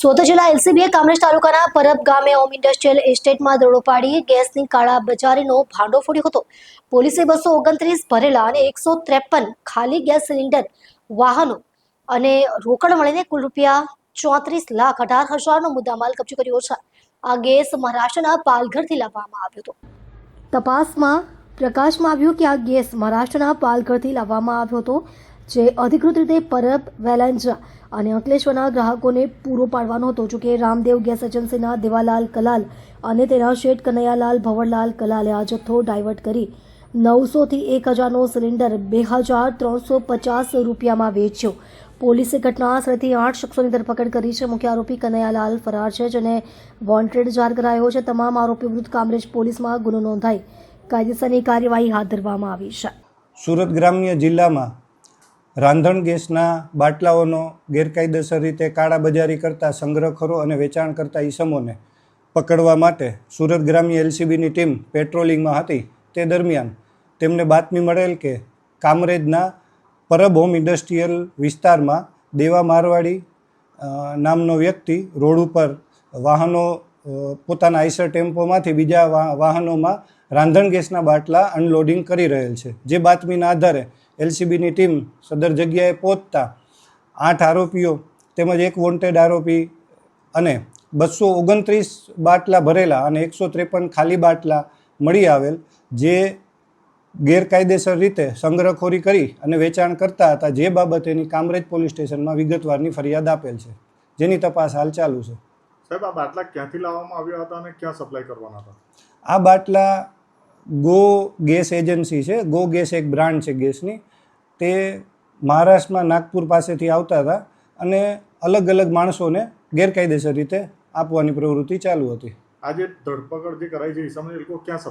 સુરત જિલ્લા એલસીબીએ કામરેજ તાલુકાના પરબ ગામે ઓમ ઇન્ડસ્ટ્રીયલ એસ્ટેટમાં દરોડો પાડી ગેસની કાળાબજારીનો ભાંડો ફોડ્યો હતો. પોલીસે 229 ભરેલા અને 153 ખાલી ગેસ સિલિન્ડર, વાહનો અને રોકડ મળીને કુલ ₹34,18,000નો મુદ્દામાલ કબજે કર્યો છે. આ ગેસ મહારાષ્ટ્રના પાલઘરથી લાવવામાં આવ્યો હતો. તપાસમાં પ્રકાશમાં આવ્યું કે આ ગેસ મહારાષ્ટ્રના પાલઘરથી લાવવામાં આવ્યો હતો, જે અધિકૃત રીતે પરબ, વેલંજા અને અંકલેશ્વરના ગ્રાહકોને પૂરો પાડવાનો હતો. જોકે રામદેવ ગેસ એજન્સીના દેવાલાલ કલાલ અને તેના શેઠ કનૈયાલાલ ભવરલાલ કલાલે આ જથ્થો ડાયવર્ટ કરી 900 થી 1000નો સિલિન્ડર ₹2,350 વેચ્યો. પોલીસે ઘટના સ્થળેથી 8 શખ્સોની ધરપકડ કરી છે. મુખ્ય આરોપી કનૈયાલાલ ફરાર છે, જેને વોન્ટેડ જાહેર કરાયો છે. તમામ આરોપીઓ વિરુદ્ધ કામરેજ પોલીસમાં ગુનો નોંધાઈ કાયદેસરની કાર્યવાહી હાથ ધરવામાં આવી છે. સુરત ગ્રામ્ય જિલ્લામાં રાંધણ ગેસના બાટલાઓનો ગેરકાયદેસર રીતે કાળાબજારી કરતા સંગ્રહખોરો અને વેચાણ કરતા ઈસમોને પકડવા માટે સુરત ગ્રામ્ય એલસીબીની ટીમ પેટ્રોલિંગમાં હતી. તે દરમિયાન તેમને બાતમી મળેલ કે કામરેજના પરબ હોમ ઇન્ડસ્ટ્રીયલ વિસ્તારમાં દેવા મારવાડી નામનો વ્યક્તિ રોડ ઉપર વાહનો પોતાના આઈસર ટેમ્પોમાંથી બીજા વાહનોમાં રાંધણ ગેસના બાટલા અનલોડિંગ કરી રહેલ છે. જે બાતમીના આધારે એલસીબીની ટીમ સદર જગ્યાએ પહોંચતા 8 આરોપીઓ તેમજ એક વોન્ટેડ આરોપી અને 229 બાટલા ભરેલા અને 153 ખાલી બાટલા મળી આવેલ, જે ગેરકાયદેસર રીતે સંગ્રહખોરી કરી અને વેચાણ કરતા હતા. જે બાબતેની કામરેજ પોલીસ સ્ટેશનમાં વિગતવારની ફરિયાદ આપેલ છે, જેની તપાસ હાલ ચાલુ છે. સાહેબ, આ બાટલા ક્યાંથી લાવવામાં આવ્યા હતા અને ક્યાં સપ્લાય કરવાના હતા? આ બાટલા ગો ગેસ એજન્સી છે. ગો ગેસ એક બ્રાન્ડ છે ગેસની. તે મહારાષ્ટ્રમાં નાગપુર પાસેથી આવતા હતા અને અલગ અલગ માણસોને ગેરકાયદેસર રીતે આપવાની પ્રવૃત્તિ ચાલુ હતી. આજે ધરપકડ જે કરાઈ છે, એ સમયે એ લોકો ક્યાં સપ્લાય